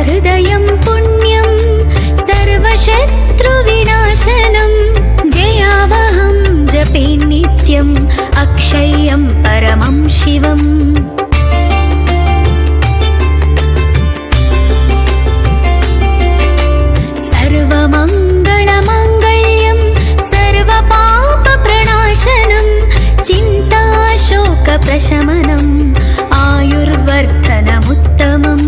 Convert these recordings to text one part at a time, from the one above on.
हृदयं पुण्यं सर्वशत्रुविनाशनं जयावहं जपे नित्यम् अक्षय्यं परमं शिवम् सर्वमङ्गलमाङ्गल्यं सर्वपापप्रणाशनं चिन्ताशोकप्रशमनम् आयुर्वर्धनमुत्तमम्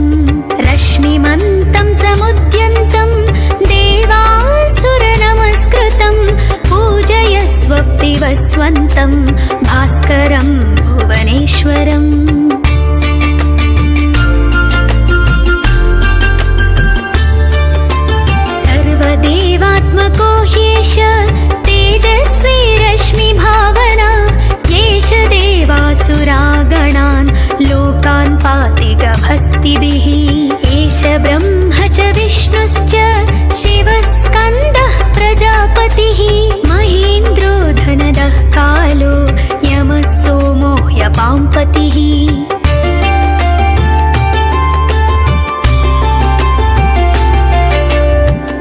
रश्मिमन्तं समुद्यन्तं देवासुरनमस्कृतं पूजयस्व विवस्वन्तं भास्करं भुवनेश्वरम् सर्वदेवात्मको ह्येष तेजस्वी रश्मिभावना येष देवासुरागणान् लोकान् पाति गभस्तिभिः एष ब्रह्म च विष्णुश्च शिवः स्कन्दः प्रजापतिः महेन्द्रो धनदः कालो यमः सोमो ह्यपाम्पतिः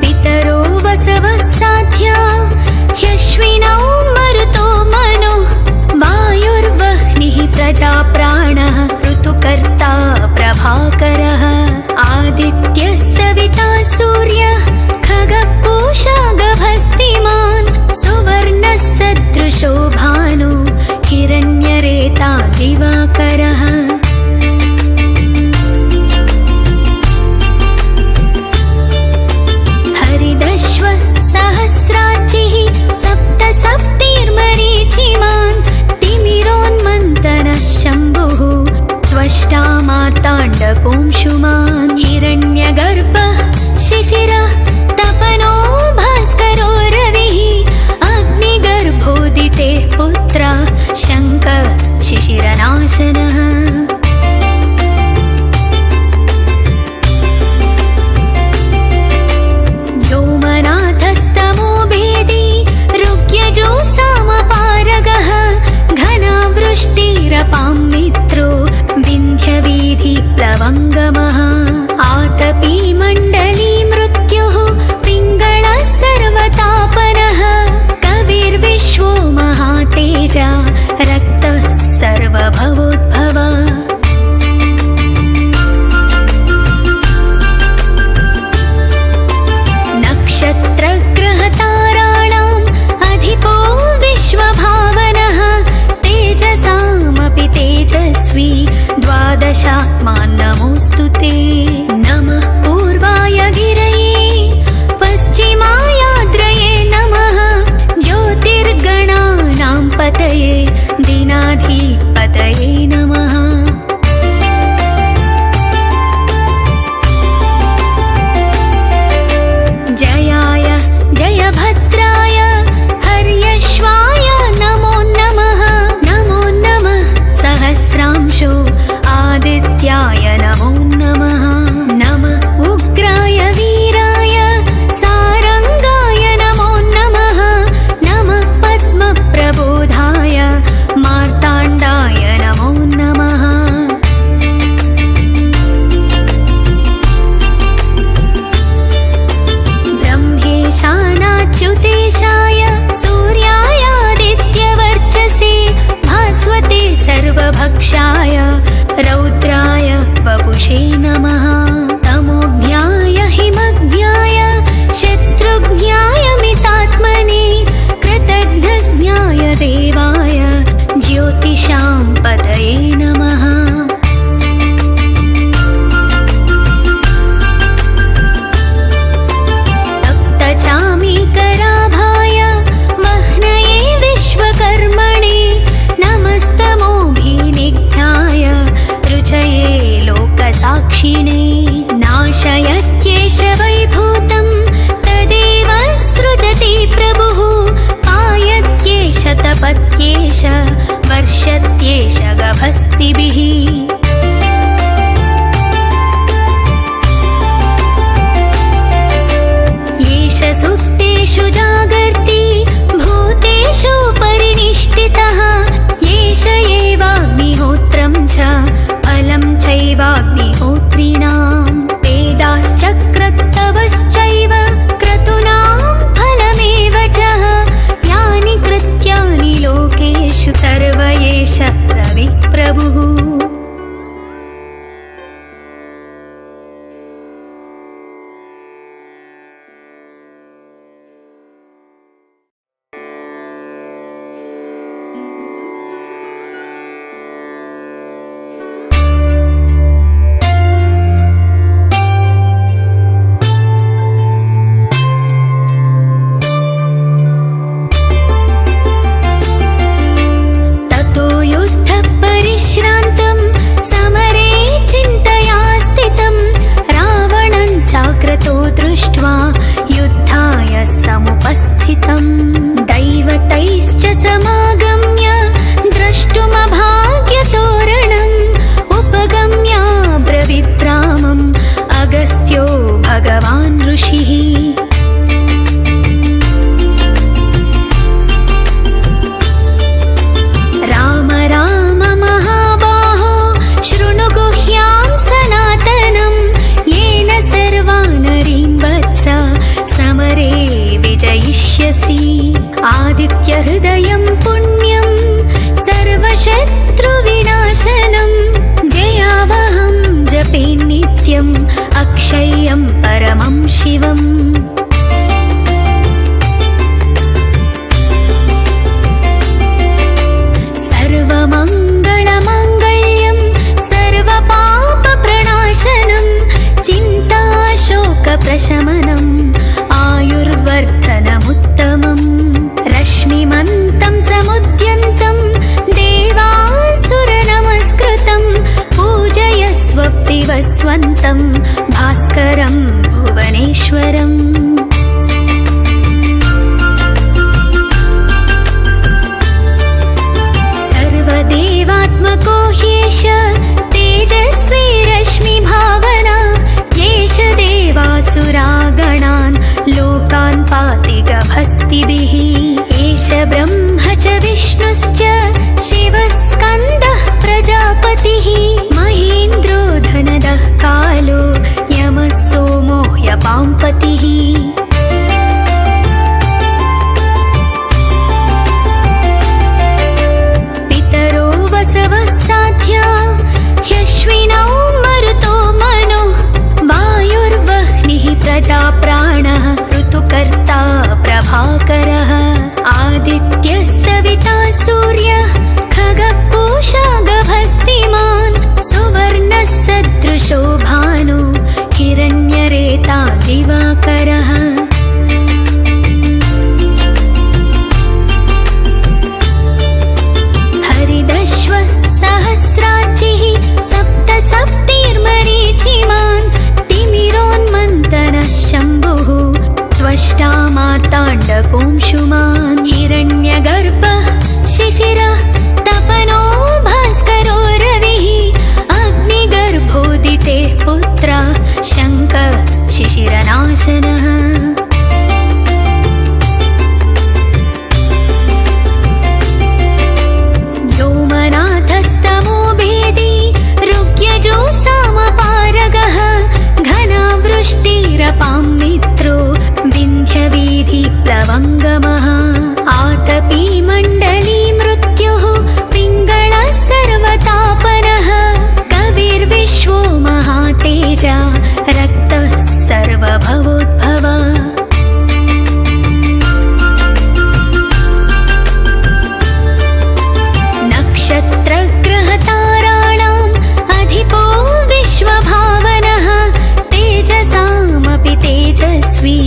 पितरो वसवः साध्या ह्यश्विनौ मरुतो मनो वायुर्वह्निः प्रजाप्राणः ऋतुकर्ता प्रभाकरः आदित्यः सविता सूर्यः खगपूषा गभस्तिमान् सुवर्णः सदृशो भानु हिरण्यरेता दिवाकरः हरिदश्वः सहस्राचिः सप्त सप्तिर्मरीचिमान् तिमिरोन्मन्तनः शम्भुः त्वष्टा मार्ताण्डकोंशुमान् हिरण्यगर्भः शिशिरः तपनो भास्करो रविः अग्निगर्भोदितेः पुत्रः शङ्खः शिशिरनाशनः व्योमनाथस्तमो भेदी ऋग्यजो सामपारगः घनावृष्टिरपां मित्रो विन्ध्यवीधि प्लवङ्गमः आतपी मण्डली मृत्युः पिङ्गळः सर्वतापनः कविर्विश्वो महातेजा रक्तः सर्वभवोद्भवा नक्षत्रग्रहताराणाम् अधिपो विश्वभावनः तेजसामपि तेजस्वी द्वादशात्मान् नमोऽस्तु ते नमः पूर्वाय गिरये पश्चिमायाद्रये नमः ज्योतिर्गणानां पतये दीनाधिपतये नमः जयाय जयभद्राय हर्यश्वाय नमो नमः सहस्रांशो आदित्याय नमो नमः नमः उग्राय वीराय सारंगाय नमो नमः नमः पद्मप्रबोधाय मार्ताण्डाय नमो नमः ब्रह्मेशानाच्युतेशाय सूर्यायादित्यवर्चसे भास्वते सर्वभक्षाय रौद्राय वपुषे नमः तमोज्ञाय हिमज्ञाय शत्रुज्ञाय मितात्मने कृतघ्नज्ञाय देवाय ज्योतिषां पतये नमः तप्तचामीकराभाय वह्नये विश्वकर्मणे नमस्तमोभिनिघ्नाय रुचये लोकसाक्षिणे नाशयत्येष वैभूतं तदेव सृजति प्रभुः पायत्येष तपत्येष वर्षत्येष गभस्तिभिः येष सुप्तेषु जागर्ति भूतेषु परिनिष्ठितः येष एवाग्निहोत्रं च फलं चैवाग्निहोत्रिणां वेदाश्च यशसि आदित्यहृदयं पुण्यं सर्वशत्रुविनाशनं जयावहं जपे नित्यम् अक्षय्यं परमं शिवम् सर्वमङ्गलमाङ्गल्यं सर्वपापप्रणाशनं चिन्ताशोकप्रशमनम् आयुर्वर्धनमुत्तमम् रश्मिमन्तं समुद्यन्तं देवासुरनमस्कृतं पूजयस्व पिबस्वन्तं भास्करं भुवनेश्वरम् सर्वदेवात्मको ह्येष तेजस्वी रश्मिभावना येष देवासुरागणान् लोकान् पाति गभस्तिभिः एष ब्रह्म च विष्णुश्च शिवस्कन्दः प्रजापतिः महेन्द्रो धनदः कालो यमः सोमो ह्यपाम्पतिः पितरो वसवः साध्या ह्यश्विनौ मरुतो मनो वायुर्वह्निः प्रजाप्राणः ऋतुकर्ता प्रभाकरः आदित्यः सविता सूर्यः खगपूषा गभस्तिमान् सुवर्णः सदृशो भानु हिरण्यरेता दिवाकरः हरिदश्वः सहस्राचिः सप्त सप्तिर्मरीचिमान् तिमिरोन्मन्तनः शम्भुः त्वष्टा मार्ताण्डकोंशुमान् हिरण्यगर्भः शिशिरः तपनो भास्करो रविः अग्निगर्भोदितेः पुत्रः शङ्कः शिशिरनाशनः व्योमनाथस्तमो भेदी ऋग्यजो सामपारगः घनावृष्टिरपां मित्रो विन्ध्यवीधिप्लवङ्गमः आतपी मण्डली मृत्युः पिङ्गळः सर्वतापनः कविर्विश्वो महातेजा रक्तः सर्वभवोद्भव नक्षत्रग्रहताराणाम् अधिपो विश्वभावनः तेजसामपि तेजस्वी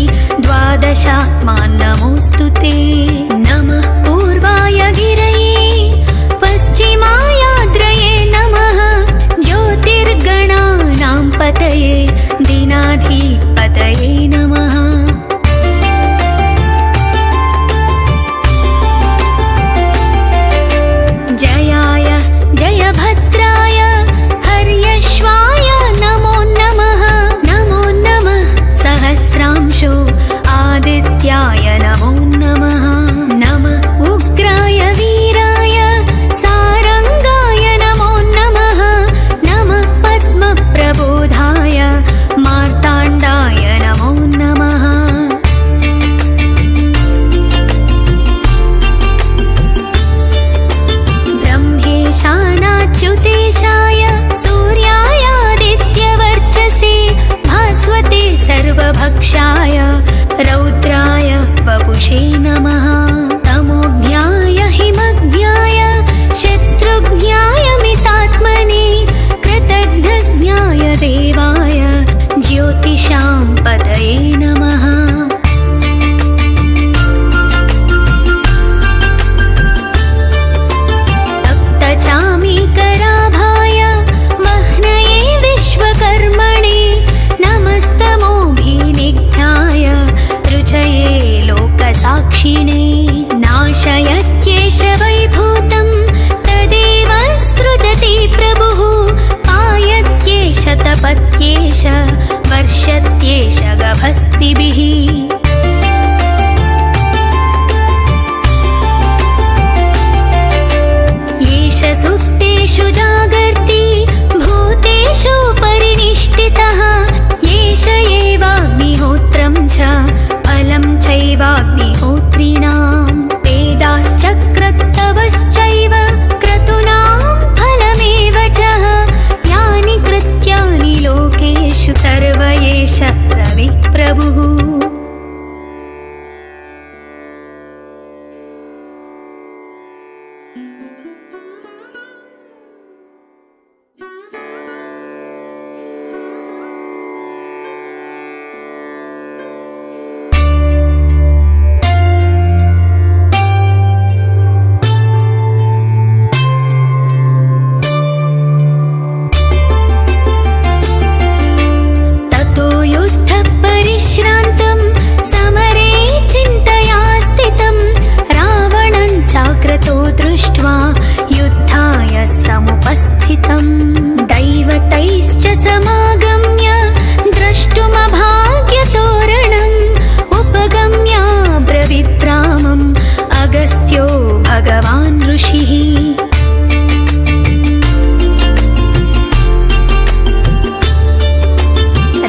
द्वादशात्मान् नमोऽस्तु ते नमः पूर्वाय गिरये पश्चिमायाद्रये नमः ज्योतिर्गणानां पतये दीनाधिपतये नमः जयाय जयभद्राय हर्यश्वाय नमो नमः सहस्रांशो आदित्याय नमो नमः नमः उग्राय वीराय सारंगाय नमो नमः नमः पद्मप्रबोधाय मार्ताण्डाय नमो नमः ब्रह्मेशानाच्युतेशाय सूर्यायादित्यवर्चसे भास्वते सर्वभक्षाय रौद्राय वपुषे नमः तमोज्ञाय हिमज्ञाय शत्रुज्ञाय मितात्मने कृतघ्नज्ञाय देवाय ज्योतिषां पतये नमः तप्तचामीकराभाय वह्नये विश्वकर्मणे नमस्तमोभिनिघ्नाय रुचये लोकसाक्षिणे नाशयत्येष वैभूतं तदेव सृजति प्रभुः पायत्येष तपत्येष वर्षत्येष गभस्तिभिः येष सुप्तेषु जागर्ति भूतेषु परिनिष्ठितः येष एवाग्निहोत्रं च फलं चैवाग्निहोत्रे प्रभुः। दैवतैश्च समागम्य द्रष्टुमभाग्यतोरणम् उपगम्य ब्रवीद्रामम् अगस्त्यो भगवान् ऋषिः।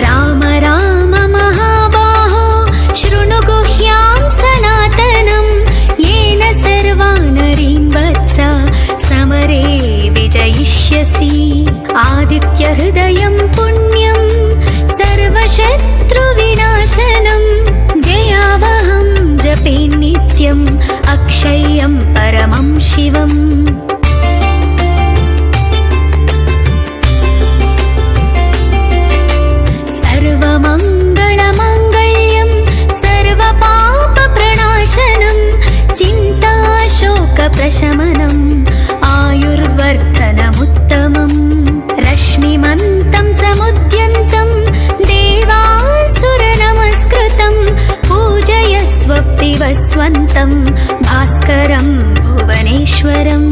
राम राम महाबाहो शृणु गुह्यां सनातनं येन सर्वानरीन् वत्स समरे विजयिष्यसि। आदित्यहृदयं पुण्यं सर्वशत्रुविनाशनं जयावहं जपे नित्यम् अक्षय्यं परमं शिवम्। सर्वमङ्गलमाङ्गल्यं सर्वपापप्रणाशनं चिन्ताशोकप्रशमनम् आयुर्वर्धनमुत्तमम्। रश्मिमन्तं समुद्यन्तं देवासुरनमस्कृतं पूजयस्व पिबस्वन्तं भास्करं भुवनेश्वरम्।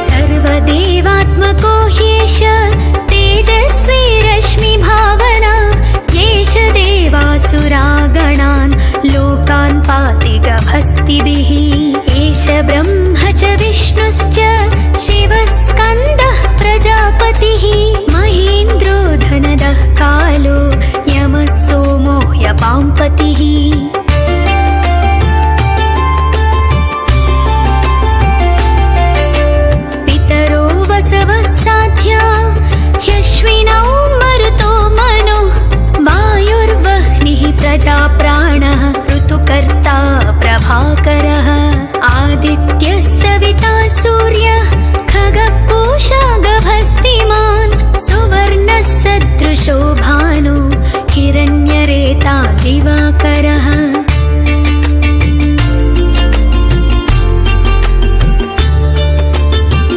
सर्वदेवात्मको ह्येष तेजस्वी रश्मिभावना येष देवासुरागणान् लोकान् पाति गभस्तिभिः। एष ब्रह्म च विष्णुश्च शिवस्कन्दः प्रजापतिः महेन्द्रो धनदः कालो यमः सोमो ह्यपाम्पतिः। पितरो वसवः साध्या ह्यश्विनौ मरुतो मनुः वायुर्वह्निः प्रजाप्राणः ऋतुकर्ता प्रभाकरः। आदित्यः सविता सूर्यः खगपूषा गभस्तिमान् सुवर्णः सदृशो भानु हिरण्यरेता दिवाकरः।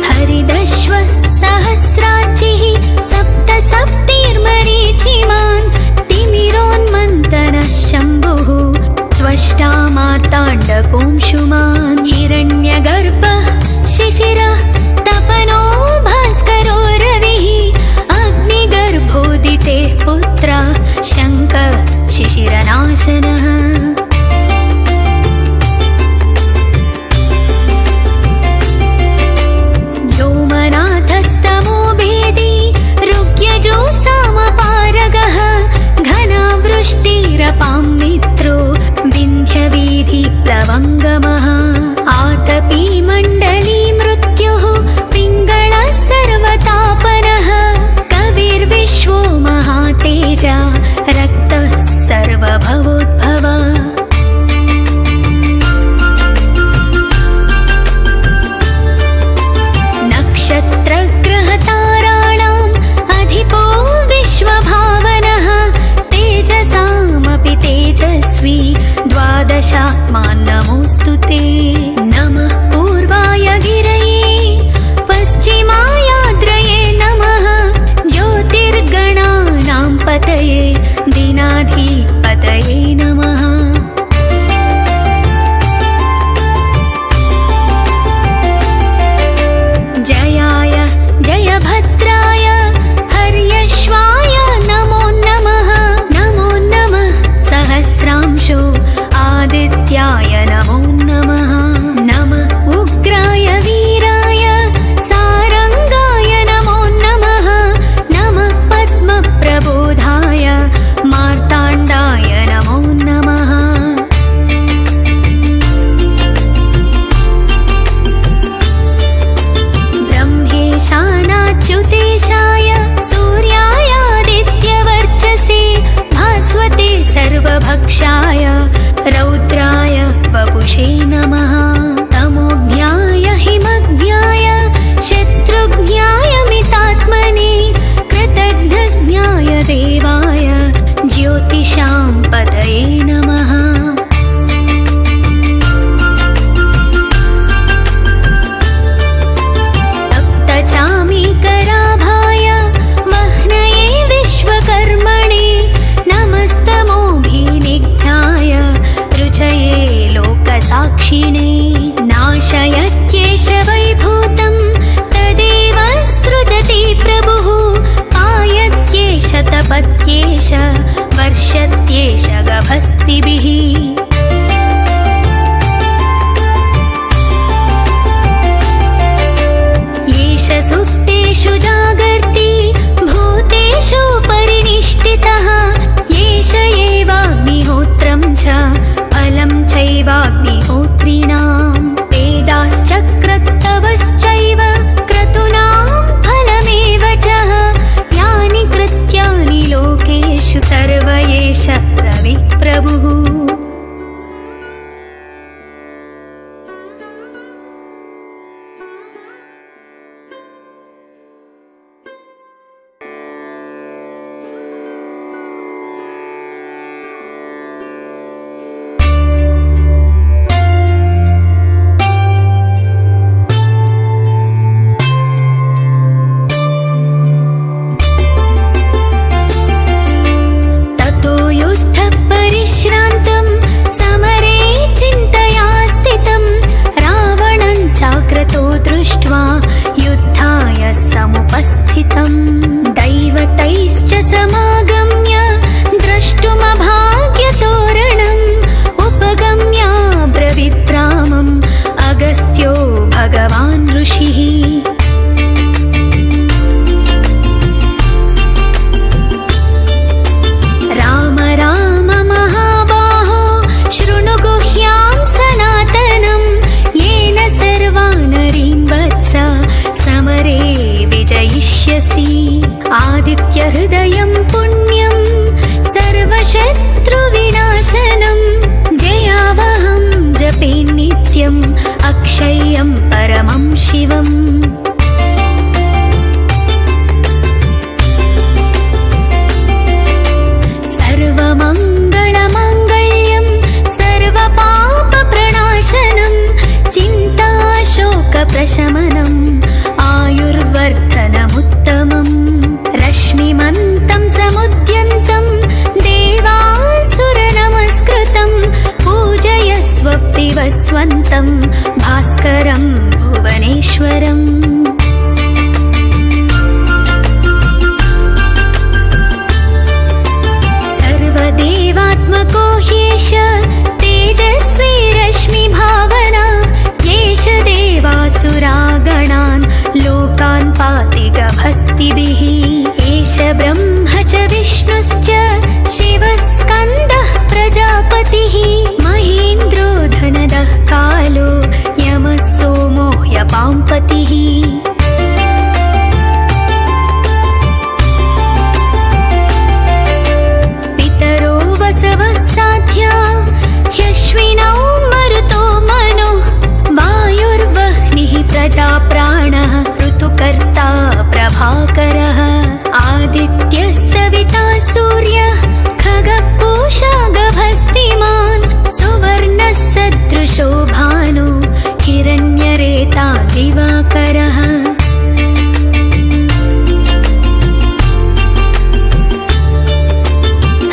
हरिदश्वः सहस्राचिः सप्त सप्तिर्मरीचिमान् तिमिरोन्मन्तनः शम्भुः त्वष्टा मार्ताण्डकोंशुमान्। हिरण्यगर्भः शिशिरः तपनो भास्करो रविः अग्निगर्भोदितेः पुत्रः शङ्खः शिशिरनाशनः। व्योमनाथस्तमो भेदी ऋग्यजो सामपारगः घनावृष्टिरपां मित्रो विन्ध्यवीधिप्लवङ्गमः। आतपी मण्डली मृत्युः पिङ्गळः सर्वतापनः कविर्विश्वो महातेजा रक्तः सर्वभवोद्भव। नक्षत्रग्रहताराणाम् अधिपो विश्वभावनः तेजसामपि तेज कक्षाय रौद्राय वपुषे नमः। तमोज्ञाय हिमज्ञाय शत्रुज्ञाय मितात्मने कृतघ्नज्ञाय देवाय ज्योतिषां पतये नमः। तप्तचामीकराभाय वह्नये विश्वकर्मणे नमस्तमोभिनिघ्नाय रुचये लोकसाक्षिणे। नाशयत्येष वैभूतं तदेव सृजति प्रभुः। पायत्येष तपत्येष वर्षत्येष गभस्तिभिः। येष सुप्तेषु जागर्ति भूतेषु परिनिष्ठितः। येष एवाग्निहोत्रं च फलं चैवाग्निहोत्रिणां। वेदाश्चक्रत्तवश्चैव क्रतूनां फलमेव च। यानि कृत्यानि लोकेषु सर्व एष रविप्रभुः। परिश्रान्तं समरे चिन्तया स्थितं। रावणं चाक्रतो दृष्ट्वा युद्धाय समुपस्थितं। दैवतैश्च समागम्य द्रष्टुमभाग्यतोरणम्। उपगम्य ब्रवीद्रामम् अगस्त्यो भगवान् ऋषिः। राम राम महाबाहो शृणु गुह्यां सनातनं। येन सर्वानरीन् वत्स समरे विजयिष्यसि। आदित्यहृदयं पुण्यं सर्वशत्रुविनाशनं। जयावहं जपे नित्यम् अक्षय्यं परमं शिवम्। सर्वमङ्गलमाङ्गल्यं सर्वपापप्रणाशनं। चिन्ताशोकप्रशमनम् आयुर्वर्धनमुत्तमम्। रश्मिमन्तं समुद्यन्तं देवासुरनमस्कृतं। पूजयस्व विवस्वन्तं भास्करं भुवनेश्वरम्। सर्वदेवात्मको ह्येष तेजस्वी रश्मिभावना। येष देवासुरागणान् लोकान् पाति गभस्तिभिः। एष ब्रह्म च विष्णुश्च शिवस्कन्दः प्रजापतिः। महेन्द्रो धनदः कालो यमः सोमो ह्यपाम्पतिः। पितरो वसवः साध्या ह्यश्विनौ मरुतो मनुः। वायुर्वह्निः प्रजाप्राणः ऋतुकर्ता प्रभाकरः। आदित्यः सविता सूर्यः खगः पूषा गभस्तिमान्। सुवर्णः सदृशो भानु हिरण्यरेता दिवाकरः।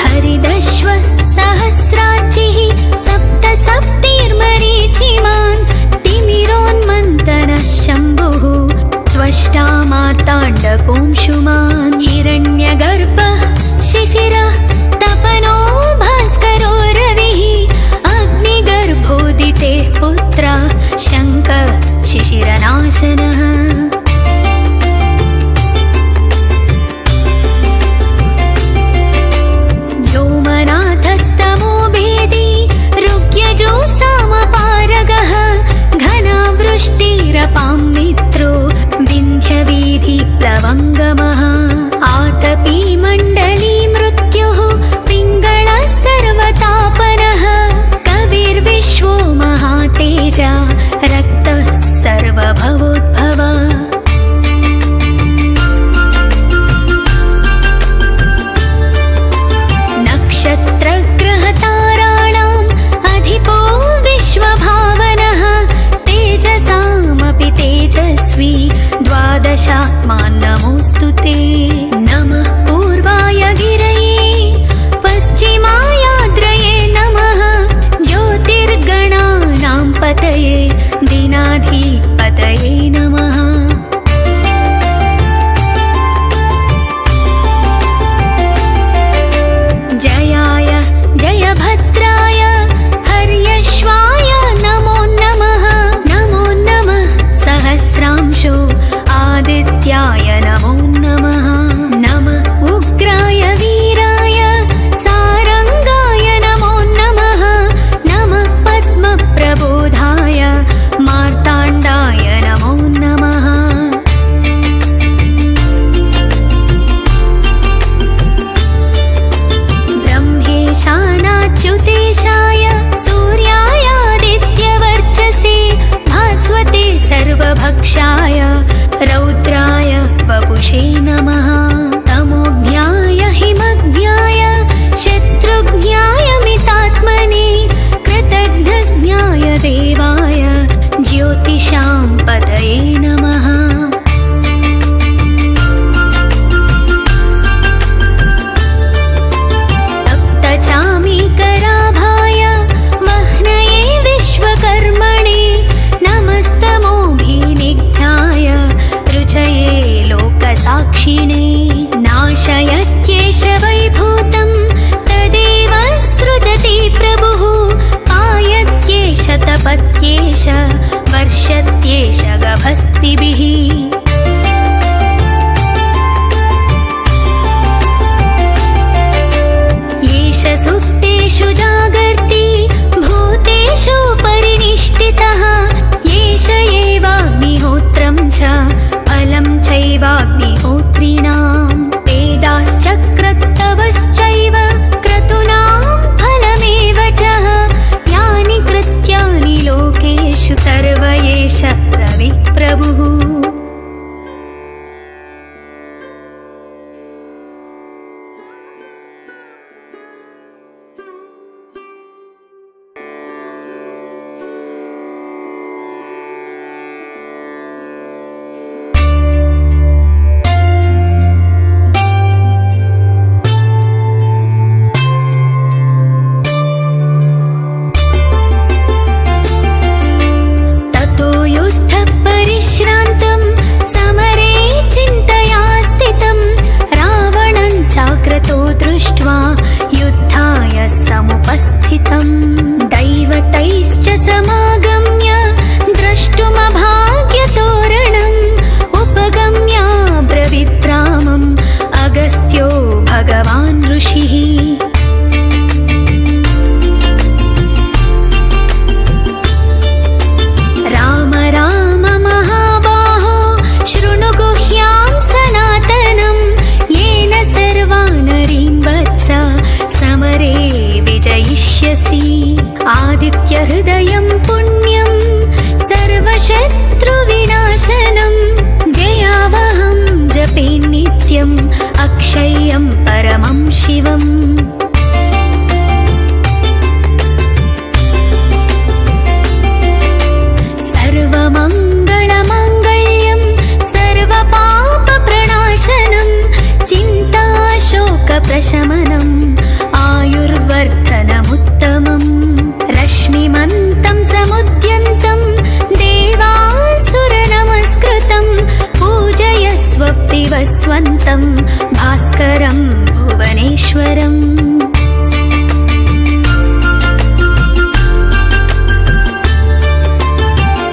हरिदश्वः सहस्राचिः सप्त सप्तिर्मरीचिमान्। तिमिरोन्मन्तनः शम्भुः त्वष्टा मार्ताण्डकोंशुमान्। हिरण्यगर्भः शिशिरः तपनो भास्करो रविः। अग्निगर्भोदितेः पुत्रः शङ्खः शिशिरनाशनः। व्योमनाथस्तमो भेदी ऋग्यजो सामपारगः। घनावृष्टिरपां मित्रो विन्ध्यवीधिप्लवङ्गमः। आतपी मण्डली मृत्युः पुरुषात्मान् नमोऽस्तु ते। नमः पूर्वाय गिरये पश्चिमायाद्रये नमः। ज्योतिर्गणानां पतये दीनाधिपतये नमः। जयाय जयभद्राय हर्यश्वाय नमो नमः। नमो नमः सहस्रांशो आदित्याय नमो नमः। नमः उग्राय वीराय सारंगाय नमो नमः। नमः पद्मप्रबोधाय मार्ताण्डाय नमो नमः। ब्रह्मेशानाच्युतेशाय सूर्यायादित्यवर्चसे भास्वते सर्वभक्षाय रौद्राय वपुषे नमः। तमोज्ञाय हिमज्ञाय शत्रुज्ञाय मितात्मने कृतघ्नज्ञाय देवाय ज्योतिषां पतये नमः। तप्तचामीकराभाय वह्नये विश्वकर्मणे नमस्तमोभिनिघ्नाय रुचये लोकसाक्षिणे। नाशयत्येष वैभूतं तदेव सृजति प्रभुः। पायत्येष तपत्येष वर्षत्येष गभस्तिभिः। येष सुप्तेषु जागर्ति भूतेषु परिनिष्ठितः। येष एवाग्निहोत्रं च फलं चैवाग्निहोत्रिणां। वेदाश्चक्रत्तवश्चैव क्रतूनां फलमेव च। यानि कृत्यानि लोकेषु सर्व एष रविप्रभुः। परिश्रान्तं समरे चिन्तया स्थितं। रावणं चाक्रतो दृष्ट्वा युद्धाय समुपस्थितं। दैवतैश्च समागम्य द्रष्टुमभाग्यतोरणम्। उपगम्य ब्रवीद्रामम् अगस्त्यो भगवान् ऋषिः। राम राम महाबाहो शृणु गुह्यां सनातनं। येन सर्वानरीन् वत्स समरे विजयिष्यसि। आदित्यहृदयं पुण्यं सर्वशत्रुविनाशनं। जयावहं जपे नित्यम् अक्षय्यं परमं शिवम्। सर्वमङ्गलमाङ्गल्यं सर्वपापप्रणाशनं। चिन्ताशोकप्रशमनम् आयुर्वर्धनमुत्तमम्। रश्मिमन्तं समुद्यन्तं देवासुरनमस्कृतं। पूजयस्व पिबस्वन्तं भास्करं भुवनेश्वरम्।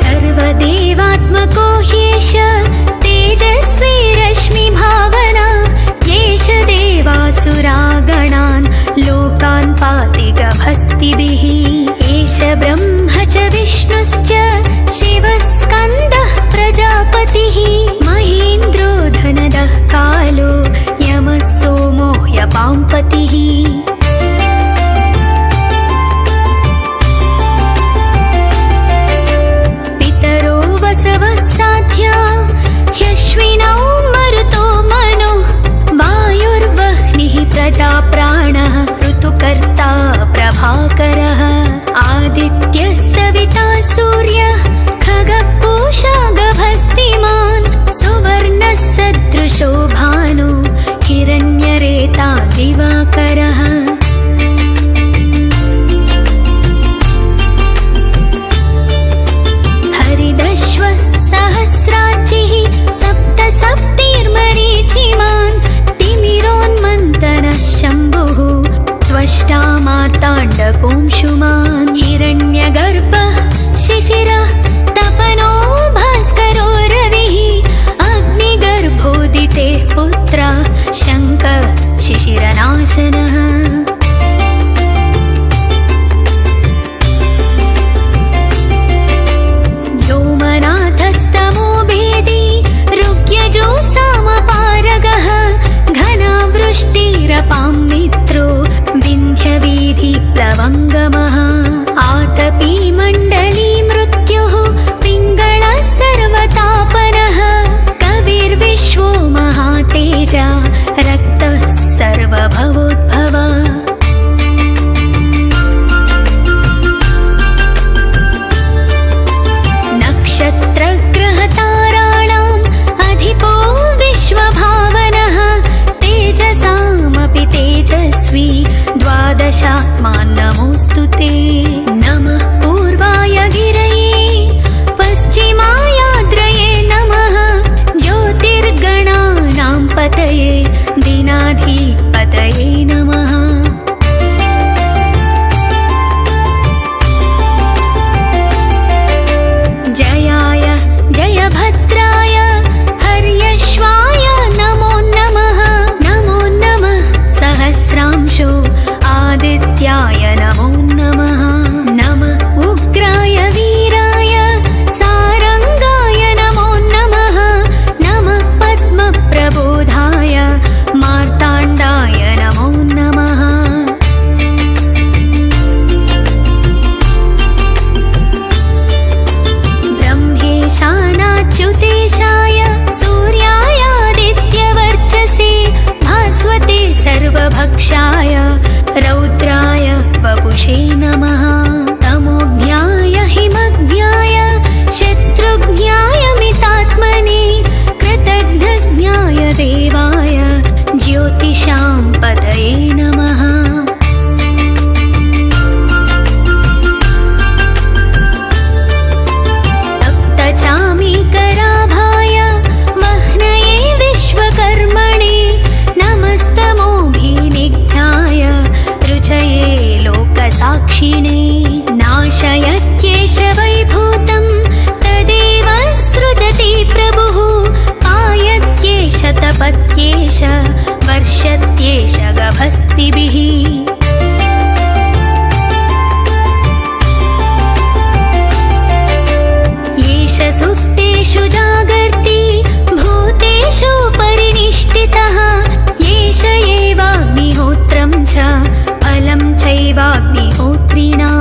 सर्वदेवात्मको ह्येष तेजस्वी रश्मिभावना। येष देवासुरागणान् लोकान् पाति गभस्तिभिः। एष ब्रह्म च विष्णुश्च शिवस्कन्दः प्रजापतिः। महेन्द्रो धनदः कालो यमः सोमो ह्यपाम्पतिः। सदृशो भानु हिरण्यरेता दिवाकरः हरिदश्वः सहस्राचिः सप्त सप्तिर्मरीचिमान् तिमिरोन्मन्तनः शम्भुः त्वष्टा मार्ताण्डकोंशुमान् हिरण्यगर्भः शिशिरः तपनो भास्करो रविः अग्निगर्भोदितेः पुत्रः शङ्खः शिशिरनाशनः व्योमनाथस्तमो भेदी ऋग्यजो सामपारगः घनावृष्टिरपां मित्रो विन्ध्यवीधिप्लवङ्गमः आतपी मण्डली मृत्युः पिङ्गळः सर्वतापनः कविर्विश्वो महातेजा रक्तः सर्वभवोद्भव नक्षत्रग्रहताराणाम् अधिपो विश्वभावनः तेजसामपि तेजस्वी द्वादशात्मान् नमोऽस्तु ते नमः पूर्वाय गिरये पश्चिमायाद्रये नमः ज्योतिर्गणानां पतये दीनाधिपतये नमः जयाय जयभद्राय हर्यश्वाय नमो नमः नमो नमः सहस्रांशो आदित्याय नमो नमः नमः उग्राय वीराय सारंगाय नमो नमः नमः पद्मप्रबोधाय मार्ताण्डाय नमो नमः ब्रह्मेशानाच्युतेशाय सूर्यायादित्यवर्चसे भास्वते सर्वभक्षाय रौद्राय वपुषे नमः तमोज्ञाय हिमज्ञाय शत्रुज्ञाय मितात्मने कृतघ्नज्ञाय देवाय ज्योतिषां पतये नमः तप्तचामीकराभाय वह्नये विश्वकर्मणे नमस्तमोभिनिघ्नाय रुचये लोकसाक्षिणे नाशयत्येष वैभूतं तदेव सृजति प्रभुः पायत्येष तपत्येष वर्षत्येष गभस्तिभिः येष सुप्तेषु जागर्ति भूतेषु परिनिष्ठितः येष एवाग्निहोत्रं च फलं चैवाग्निहोत्रिणां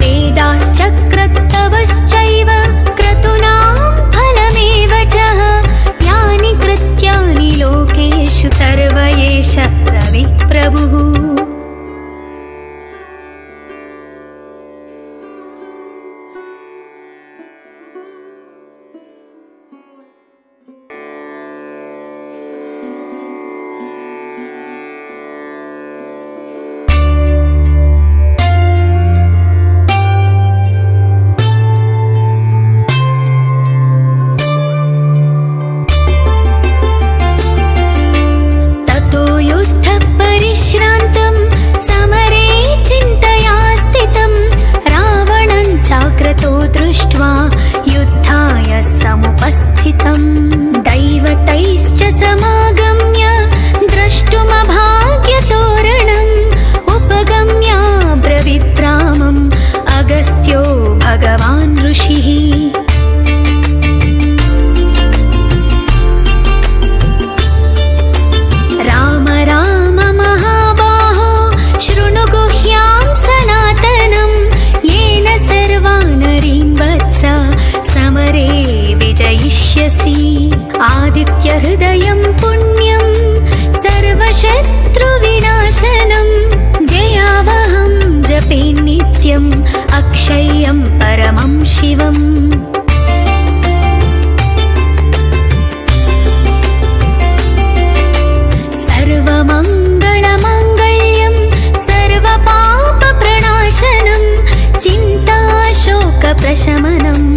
वेदाश्चक्रत्तवश्चैव क्रतूनां फलमेव च यानि कृत्यानि लोकेषु सर्व एष रविप्रभुः दैवतैश्च समागम्य द्रष्टुमभाग्यतोरणम् उपगम्य ब्रवीद्रामम् अगस्त्यो भगवान् ऋषिः राम राम महाबाहो शृणु गुह्यां सनातनम् येन सर्वानरीन् वत्स समरे विजयिष्यसि आदित्यहृदयं पुण्यं सर्वशत्रुविनाशनं जयावहं जपे नित्यम् अक्षय्यं परमं शिवम् पापशमनम्